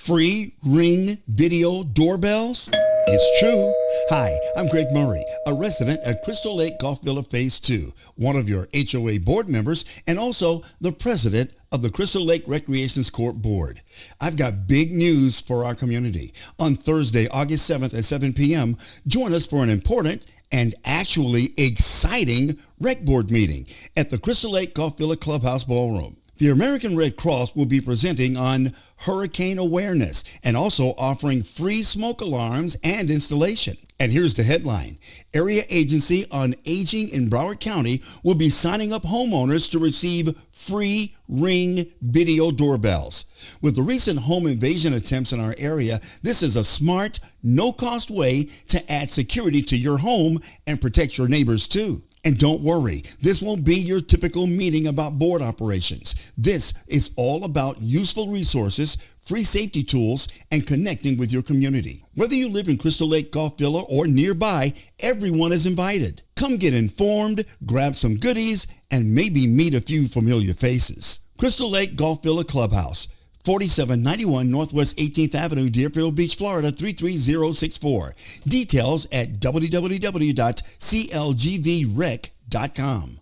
free Ring Video Doorbells? It's true. Hi, I'm Greg Murray, a resident at Crystal Lake Golf Villa Phase 2, one of your HOA board members, and also the president of the Crystal Lake Recreations Corp Board. I've got big news for our community. On Thursday, August 7th at 7 p.m., join us for an important and actually exciting rec board meeting at the Crystal Lake Golf Villa Clubhouse Ballroom. The American Red Cross will be presenting on hurricane awareness and also offering free smoke alarms and installation. And here's the headline. Area Agency on Aging in Broward County will be signing up homeowners to receive free Ring Video Doorbells. With the recent home invasion attempts in our area, this is a smart, no-cost way to add security to your home and protect your neighbors too. And don't worry, this won't be your typical meeting about board operations. This is all about useful resources, free safety tools, and connecting with your community. Whether you live in Crystal Lake Golf Villa or nearby, everyone is invited. Come get informed, grab some goodies, and maybe meet a few familiar faces. Crystal Lake Golf Villa Clubhouse, 4791 Northwest 18th Avenue, Deerfield Beach, Florida, 33064. Details at www.clgvrec.com.